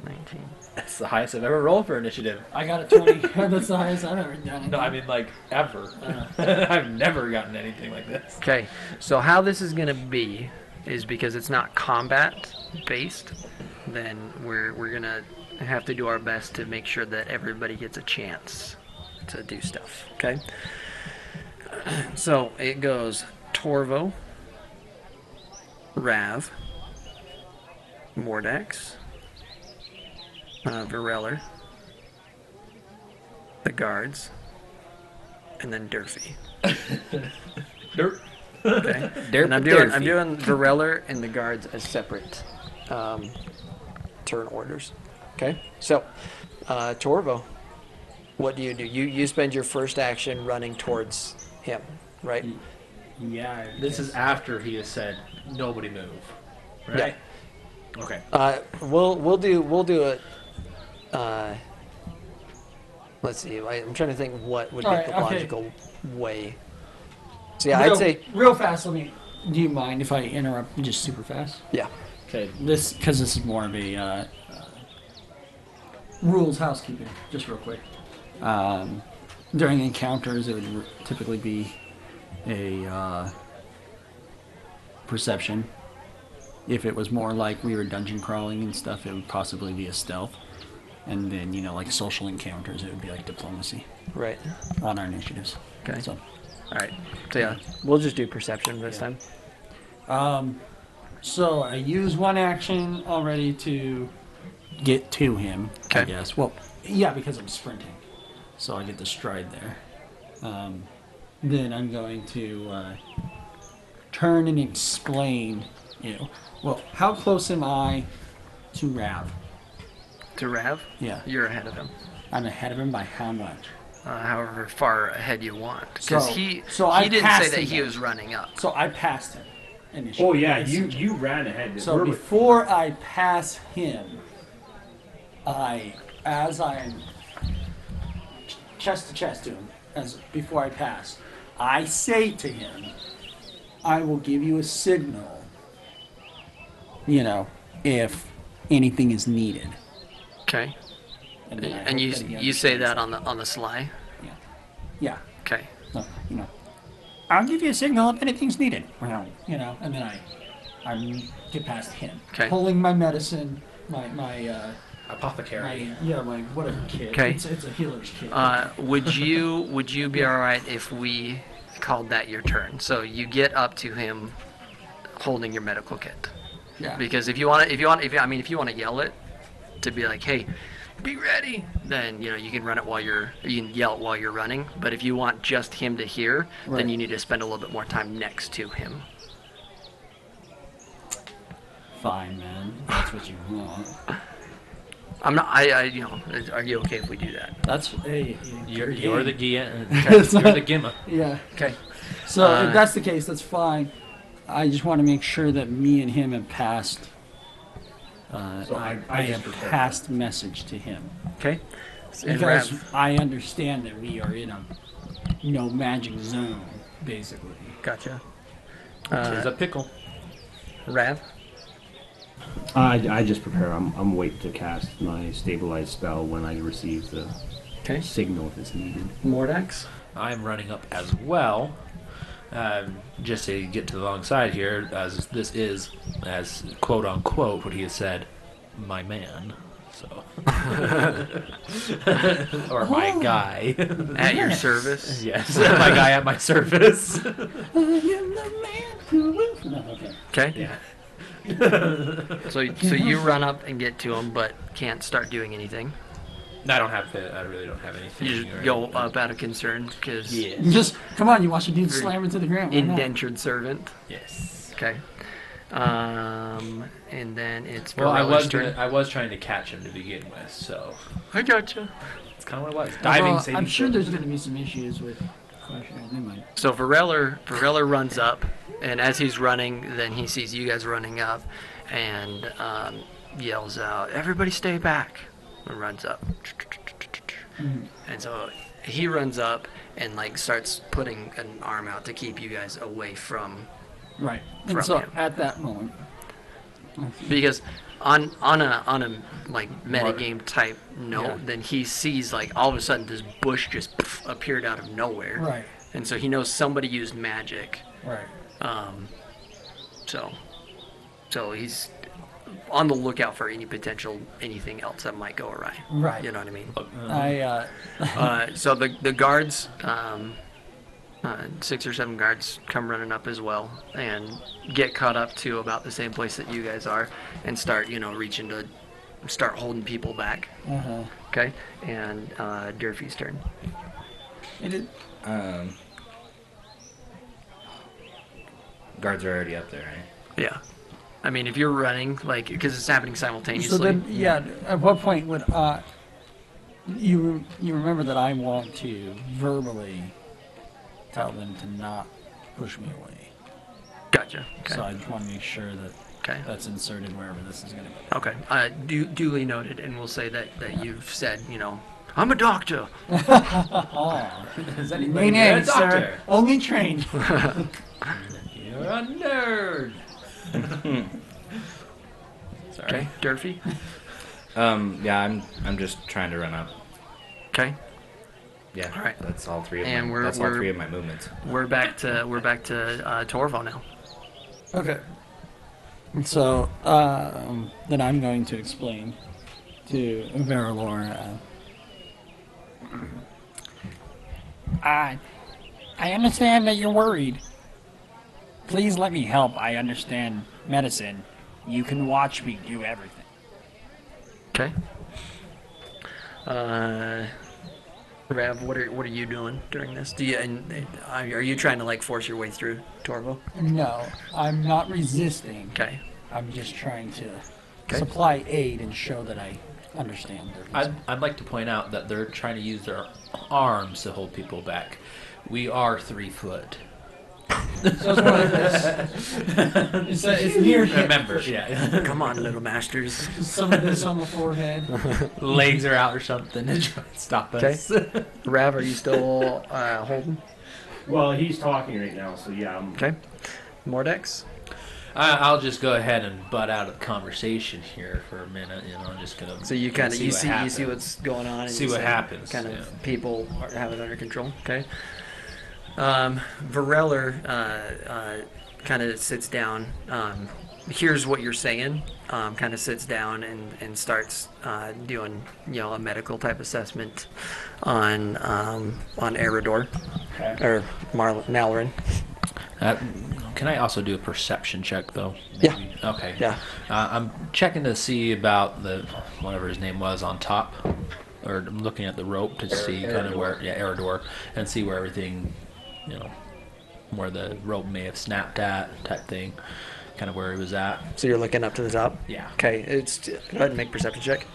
19. That's the highest I've ever rolled for initiative. I got a 20. That's the highest I've ever done. No, I mean like ever. I've never gotten anything like this. Okay, so how this is going to be is because it's not combat based, then we're going to have to do our best to make sure that everybody gets a chance to do stuff. Okay? So it goes Torvo, Rav, Mordex, Varelor, the guards, and then Durfee. Dirt. Okay. Derp And I'm Derfy. doing Varelor and the guards as separate turn orders. Okay. So, Torvo, what do? You spend your first action running towards him, right? Yeah. This is after he has said nobody move, right? Okay. We'll do it. Let's see. I'm trying to think what would be Alright, the okay. logical way. So yeah, I'd say real fast. Let me. Do you mind if I interrupt just super fast? yeah. Okay. Because this is more of a rules housekeeping. Just real quick. During encounters, it would typically be a perception. If it was more like we were dungeon crawling and stuff, it would possibly be a stealth. And then, like social encounters, it would be like diplomacy Right. on our initiatives. Okay. So, All right. So yeah, we'll just do perception this time. so I use one action already to get to him, I Okay. guess. Well, yeah, because I'm sprinting. So I get the stride there. Then I'm going to turn and explain, well, how close am I to Rav? To Rav, Yeah. you're ahead of him. I'm ahead of him by how much? However far ahead you want, because So I he didn't say passed that him he then. was running up. So I passed him initially. Oh yeah, you ran ahead. So before I pass him, as I'm chest to chest to him, before I pass, I say to him, I will give you a signal, if anything is needed. Okay. And, then I And hope you that he you say understands that on the sly. Yeah. Okay. So, I'll give you a signal if anything's needed. And then I get past him. Okay. Pulling my medicine, my Apothecary. my whatever kit. Okay. It's a healer's kit. Would you be all right if we called that your turn? So you get up to him, holding your medical kit. yeah. Because if you want to yell it, to be like, hey, be ready, then you can you can yell it while you're running. But if you want just him to hear, Right. then you need to spend a little bit more time next to him. Fine, man. That's what you want. I'm not. Are you okay if we do that? That's You're the Gia. You're the Gimma. Yeah. Okay. So if that's the case, that's fine. I just want to make sure that me and him have passed. So I have passed message to him Okay. And because Rav, I understand that we are in a no magic zone, basically. gotcha. Here's a pickle. Rav. I just prepare. I'm wait to cast my stabilize spell when I receive the Okay. signal if it's needed. Mordax. I'm running up as well. Just to get to the wrong side here, as this is, as quote unquote, what he has said, my man. So, or my guy. At your service. Yes, my guy at my service. Okay. Yeah. So you run up and get to him, but can't start doing anything. I don't have it. I really don't have anything. You just go up out of concern because Just come on, you watch a dude slam into the ground. Why not? indentured servant. Yes. Okay. And then it's Well, Varelor's turn. I was trying to catch him to begin with, so I gotcha. it's kind of what it was. Diving, Well, saving. I'm sure throw. there's going to be some issues with. Never mind. So Varelor runs up, and as he's running, then he sees you guys running up, and yells out, "Everybody stay back!" and runs up. And so he runs up and starts putting an arm out to keep you guys away from. Right. From And so him. at that moment, Because on a metagame type note, Yeah. then he sees all of a sudden this bush just appeared out of nowhere. right, And so he knows somebody used magic. right. So he's on the lookout for anything else that might go awry. Right. You know what I mean? So the guards, 6 or 7 guards come running up as well and get caught up to about the same place that you guys are and start, reaching to start holding people back. Uh-huh. Okay? And Durfee's turn. Guards are already up there, right? Yeah. I mean, if you're running, like, because it's happening simultaneously. So then, yeah. At what point would you remember that I want to verbally tell them to not push me away? Gotcha. Okay. So I just want to make sure that Okay. that's inserted wherever this is going to go. Okay. Duly noted, and we'll say that you've said, I'm a doctor. Is Nay, anybody nay, a doctor? sir. Only trained. You're a nerd. Sorry. Okay. Durfee. Yeah, I'm just trying to run up. Okay. Yeah. All right. That's all three of And my. we're- That's all we're- three of my movements. We're back to Torvo now. Okay. So then I'm going to explain to Varelor. I understand that you're worried. Please let me help. I understand medicine. You can watch me do everything. Okay. Rav, what are you doing during this? Are you trying to like force your way through Torvo? No, I'm not resisting. Okay. I'm just trying to Okay. supply aid and show that I understand their I'd like to point out that they're trying to use their arms to hold people back. We are 3 foot. It's near hip. Remember, yeah. Come on, little masters. Some of this on the forehead. Legs are out or something to try and stop us. Rav, are you still holding? Well, he's talking right now, so yeah. Okay. Mordex? I'll just go ahead and butt out a conversation here for a minute. I'm just gonna. So you kind of you see happens. what's going on. And See you what say happens, Kind of yeah. people have it under control. Okay. Varelor kind of sits down, hears what you're saying, kind of sits down and starts doing a medical type assessment on Erador or Mallorin. Can I also do a perception check though? Yeah. Maybe? Okay. Yeah. I'm checking to see about the whatever his name was on top, or I'm looking at the rope to see kind of where Erador, and see where everything, where the rope may have snapped at type thing, kind of where he was at. So you're looking up to the top. Yeah. Okay. Go ahead and make perception check.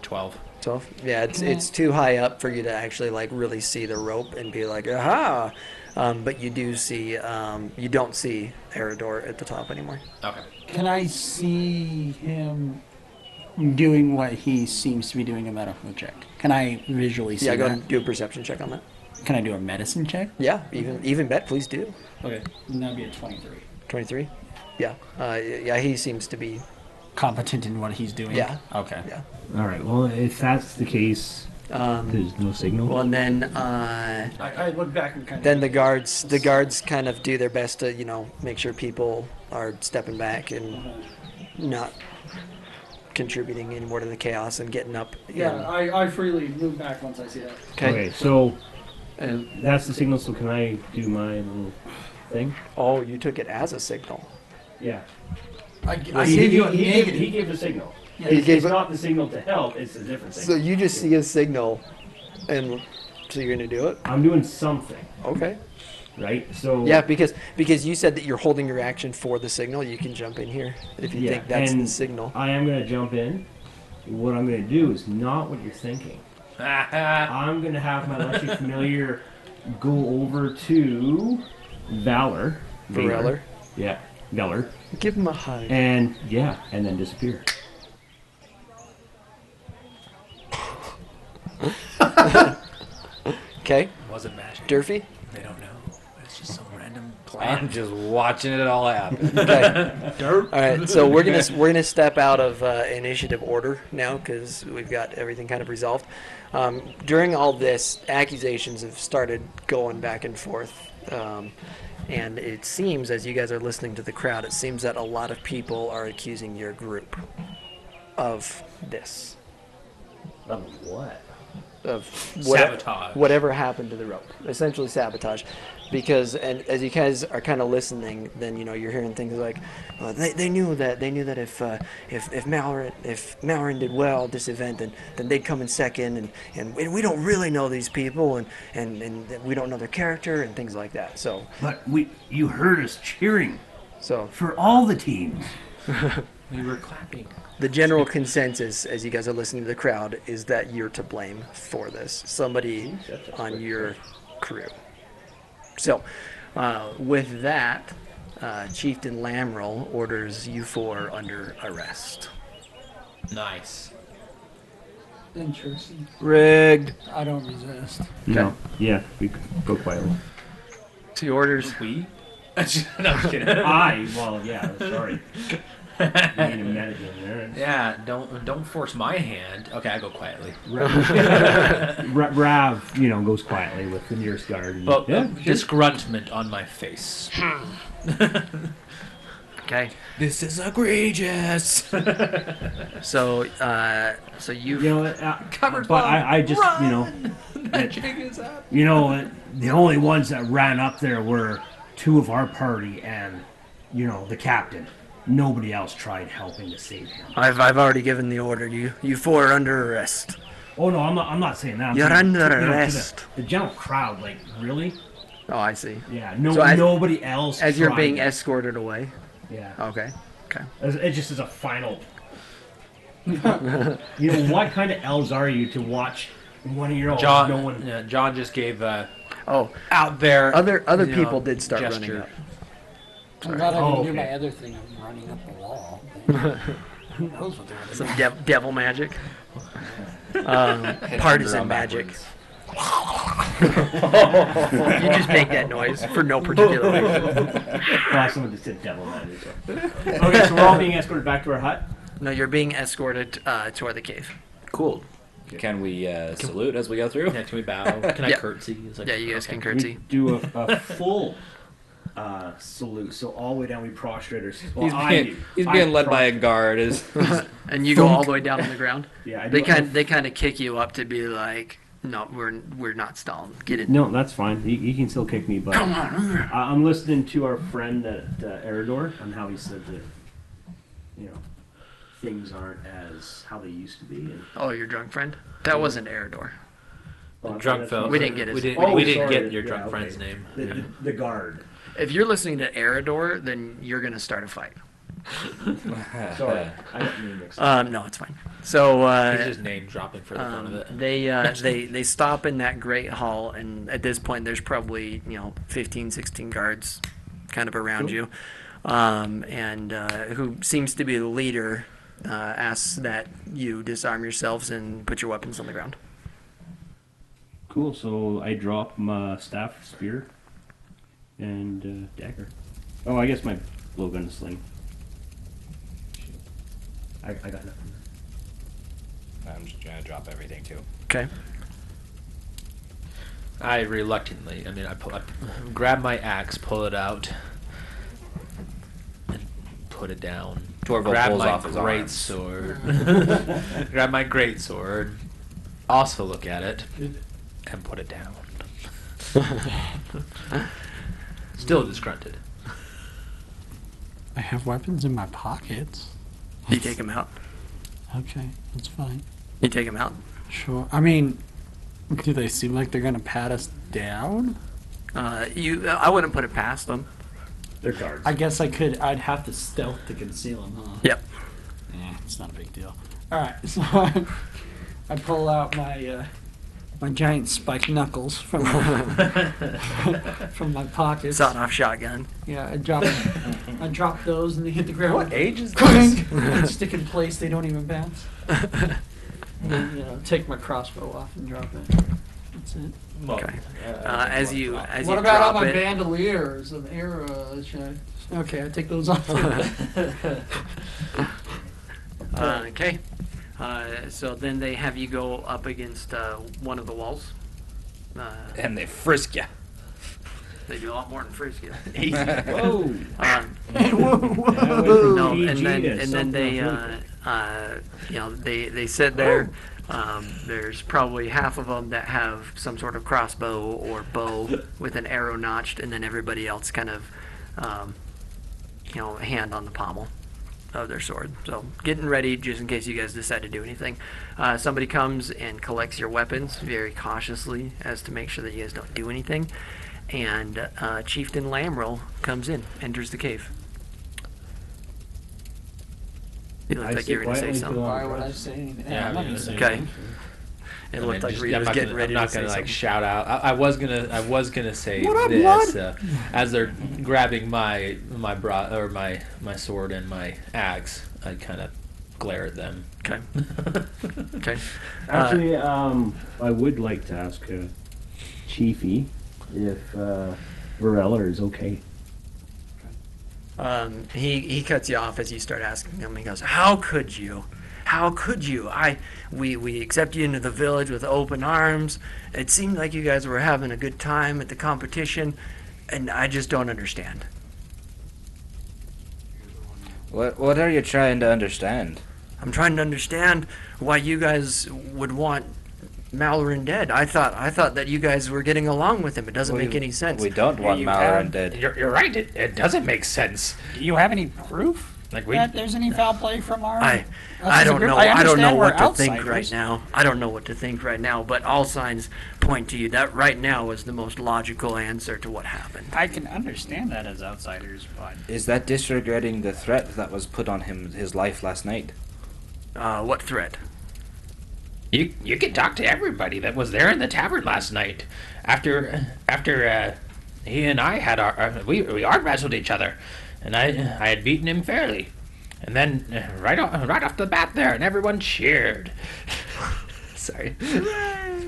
12. 12. Yeah, it's too high up for you to actually like really see the rope and be like, aha. But you do see, you don't see Erador at the top anymore. Okay. Can I see him doing what he seems to be doing a medical check? Can I visually see Yeah, go that? ahead and do a perception check on that. Can I do a medicine check? Yeah, even bet, please do. Okay. That'd be a 23. 23? Yeah. Yeah, he seems to be. Competent in what he's doing? Yeah. Okay. Yeah. All right. Well, if that's the case, there's no signal. Well, and then I look back and kind of. then the guards kind of do their best to make sure people are stepping back and not contributing any more to the chaos and getting up. Yeah, I freely move back once I see that. Okay. So And that's the signal. So can I do my little thing? oh, you took it as a signal. Yeah. I gave you a negative. He gave the signal. Yeah, He gave It's it- not the signal to help. It's a different So signal. you just see a signal, and so you're gonna do it. I'm doing something, Okay. right? So Yeah, because you said that you're holding your action for the signal. You can jump in here if you Yeah, think that's the and signal. I am going to jump in. What I'm going to do is not what you're thinking. I'm going to have my electric familiar go over to Valor. Varelor. Yeah, Valor. Give him a hug. And then disappear. Okay, Wasn't magic. Durfee. They don't know. It's just some random I'm plan. just watching it all happen. Okay. All right, so we're gonna step out of initiative order now because we've got everything kind of resolved. During all this, accusations have started going back and forth, and it seems, as you guys are listening to the crowd, it seems that a lot of people are accusing your group of this. Of what? Sabotage. whatever happened to the rope. Essentially sabotage. Because, and as you guys are kind of listening, then you're hearing things like, they knew that if Mallorin did well at this event, then they'd come in second, and we don't really know these people, and we don't know their character and things like that. So, But you heard us cheering so for all the teams. We were clapping. the general consensus, as you guys are listening to the crowd, is that you're to blame for this. Somebody on your crew. So, with that, Chieftain Lamrel orders you four under arrest. Nice. Interesting. Rigged. I don't resist. No. Yeah, we could go quietly. So he orders. We? No, I'm kidding. Sorry. Being a metagame there. Yeah, don't force my hand. Okay, I go quietly. Rav, goes quietly with the nearest guard. And, But yeah, disgruntlement on my face. Okay. This is egregious. So, you know what? But I just, Magic is up. the only ones that ran up there were two of our party and, the captain. Nobody else tried helping to save him. I've already given the order. You four are under arrest. Oh no, I'm not saying that. I'm You're saying, under to arrest. the general crowd, like, really? Oh, I see. Yeah, So as- nobody else. As you're tried being it. escorted away. Yeah. Okay. Okay. It just is a final. What kind of elves are you to watch one of your own? John, No one. yeah, John just gave Oh, out there. other you people know, did start gesture. running up. I'm glad I Oh, didn't do okay. my other thing of running up the wall. Who knows what they're gonna do? Some devil magic. Partisan magic. You just make that noise for no particular reason. Well, someone just said devil magic. So. Okay, so we're all being escorted back to our hut. No, you're being escorted toward the cave. Cool. Can we salute as we go through? Yeah, can we bow? Can I Yeah. curtsy? It's like, Yeah, you guys okay. can curtsy. We do a full salute. So all the way down, we prostrate ourselves. Well, He's being led by a guard. And you go all the way down on the ground. Yeah, I They do. they kind of kick you up to be like, no, we're not stalling. Get it. No, that's fine. He can still kick me, but Come on. I'm listening to our friend at Erador on how he said that, things aren't as how they used to be. And, Oh, your drunk friend? That wasn't Erador. Drunk fellow. We didn't get his- We didn't, Oh, we didn't sorry. get your Yeah, drunk okay. friend's name. The guard. If you're listening to Erador, then you're gonna start a fight. Sorry, I got me mixed up. No, it's fine. So He's just name dropping for the fun of it. they stop in that great hall, and at this point there's probably 15, 16 guards kind of around you, and who seems to be the leader asks that you disarm yourselves and put your weapons on the ground. Cool. So I drop my staff, spear, and dagger. Oh, I guess my blowgun and sling. I got nothing. I'm just gonna drop everything too. Okay. I reluctantly, I grab my axe, pull it out, and put it down. Torval grab pulls my off his great arms. sword. Grab my great sword. Also look at it and put it down. Still disgruntled. I have weapons in my pockets. You take them out. Okay, that's fine. You take them out. Sure. I mean, do they seem like they're gonna pat us down? I wouldn't put it past them. They're guards. I guess I'd have to stealth to conceal them, huh? Yep. It's not a big deal. Alright, so I pull out my my giant spiked knuckles from from my pockets. Sawed-off shotgun. Yeah, I drop those and they hit the ground. What age is Clink! And stick in place, they don't even bounce. And then, take my crossbow off and drop it. That's it. Okay. As you What drop about all my it, bandoliers and arrows? Okay, I take those off. okay. So then they have you go up against one of the walls. And they frisk you. They do a lot more than frisk you. Whoa. No, and then they they sit there. There's probably half of them that have some sort of crossbow or bow with an arrow notched, and then everybody else kind of, a hand on the pommel of their sword. So getting ready just in case you guys decide to do anything. Somebody comes and collects your weapons very cautiously as to make sure that you guys don't do anything. And Chieftain Lamrel comes in, enters the cave. You look like you were going to say something. Why would I say anything? Yeah, I'm not I mean, gonna say Okay. anything. It looked like Rita was getting ready I'm to not say gonna something. shout out. I was gonna say What up, this as they're grabbing my sword and my axe. I kind of glare at them. Okay. Okay. Actually, I would like to ask Chiefy if Varelor is okay. He cuts you off as you start asking him. He goes, "How could you? How could you? We accept you into the village with open arms. It seemed like you guys were having a good time at the competition, and I just don't understand." What are you trying to understand? I'm trying to understand why you guys would want Mallorin dead. I thought that you guys were getting along with him. It doesn't make any sense. We don't want you Mallorin have- dead. You're right. It doesn't make sense. Do you have any proof Like we. that there's any foul play from our? I us as a don't group? know. I don't know understand what we're to think right outsiders. now. I don't know what to think right now, but all signs point to you that right now is the most logical answer to what happened. I can understand that as outsiders, but Is that disregarding the threat that was put on his life last night? What threat? You can talk to everybody that was there in the tavern last night. After he and I had we arm wrestled each other, and I had beaten him fairly, and then right off the bat there, and everyone cheered. Sorry.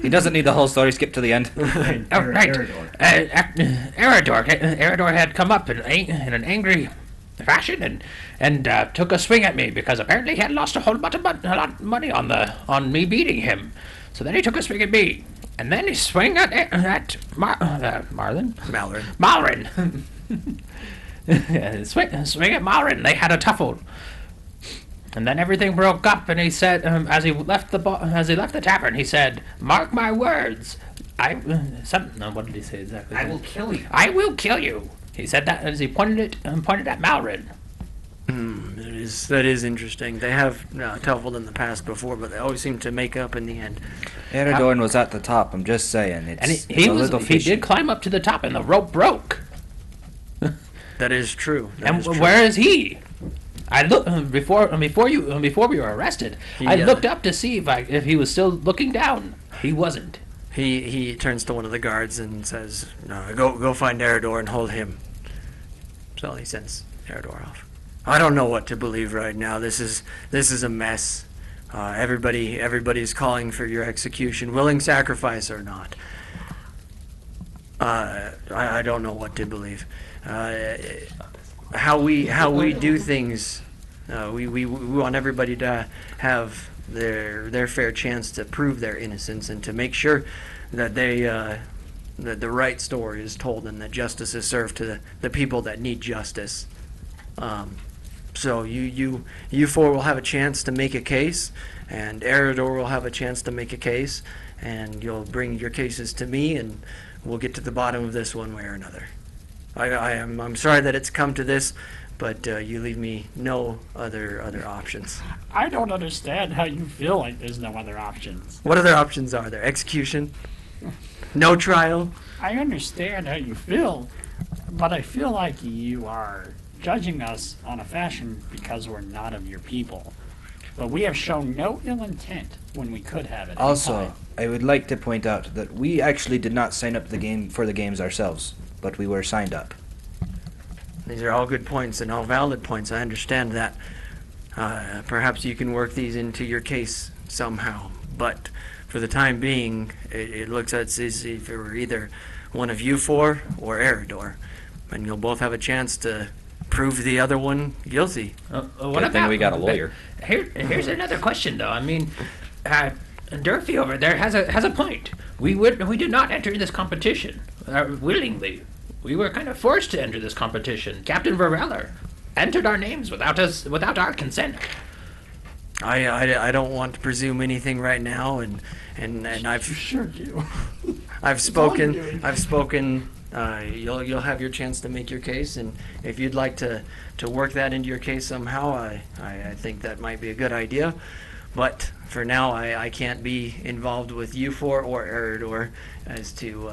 He doesn't need the whole story. Skip to the end. Oh, right. Erador had come up in an angry fashion and took a swing at me because apparently he had lost a lot of money on me beating him. So then he took a swing at me, and then he swung at Marlin. Mallorin. Swing at Malrin. They had a tuffle. And then everything broke up, and he said, as he left the tavern, he said, "Mark my words, what did he say exactly? I will kill you. I will kill you." He said that as he pointed at Malrin. That is interesting. They have tuffled in the past before, but they always seem to make up in the end. Eradorn was at the top. I'm just saying. And It's he a little fishy. did climb up to the top, and the rope broke. That is true. And where is he? I looked before we were arrested. I looked up to see if he was still looking down. He wasn't. He turns to one of the guards and says, "No, go find Erador and hold him." So he sends Erador off. I don't know what to believe right now. This is a mess. Everybody's calling for your execution, willing sacrifice or not. I don't know what to believe. How we do things, we want everybody to have their fair chance to prove their innocence and to make sure that that the right story is told and that justice is served to the people that need justice. So you four will have a chance to make a case, and Erador will have a chance to make a case, and you'll bring your cases to me, and we'll get to the bottom of this one way or another. I'm sorry that it's come to this, but you leave me no other options. I don't understand how you feel like there's no other options. What other options are there? Execution? No trial? I understand how you feel, but I feel like you are judging us on a fashion because we're not of your people. But we have shown no ill intent when we could have it. Also, I would like to point out that we actually did not sign up for the games ourselves, but we were signed up. These are all good points and all valid points. I understand that. Perhaps you can work these into your case somehow. But for the time being, it looks as if it were either one of you four or Erador. And you'll both have a chance to prove the other one guilty. Good thing we got a lawyer. Here's another question, though. I mean, Durfee over there has a point. We did not enter this competition willingly. We were kind of forced to enter this competition. Captain Varelor entered our names without our consent. I don't want to presume anything right now, and I've Sure do. I've all you're spoken. doing. I've spoken. You'll have your chance to make your case, and if you'd like to work that into your case somehow, I think that might be a good idea. But for now, I can't be involved with you four or Eridor as to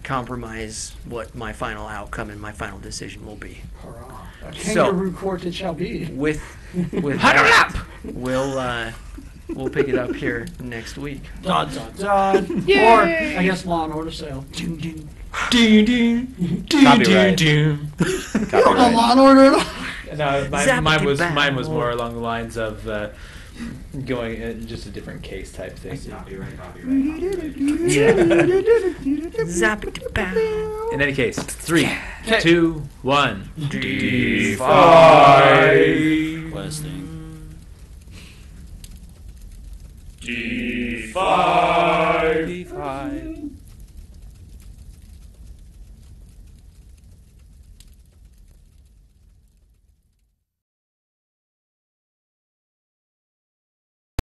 compromise what my final outcome and my final decision will be. Hurrah. A So- kangaroo court it shall be. With that, we'll pick it up here next week. Dun, dun, dun. Or, I guess Law and Order sale. Ding, ding. Copyright. Oh, Copyright. Law and Order. No, mine was Zappity-bap. more along the lines of going just a different case type thing. Zap-a-da-bow. In any case, 3, 2, 1. Questing. D5.